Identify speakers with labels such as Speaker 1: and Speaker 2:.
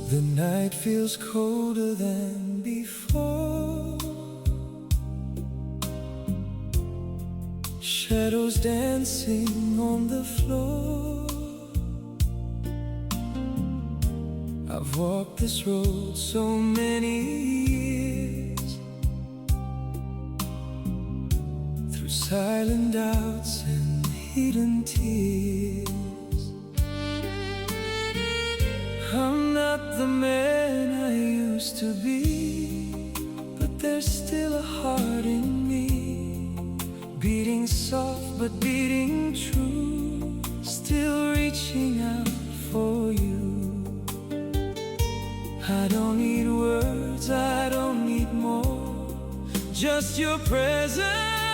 Speaker 1: The night feels colder than before. Shadows dancing on the floor. I've walked this road so many years, through silent doubts and hidden tears. I'm not the man I used to be, but there's still a heart in me, beating soft but beating true, still reaching out for you. I don't need words, I don't need more, just your presence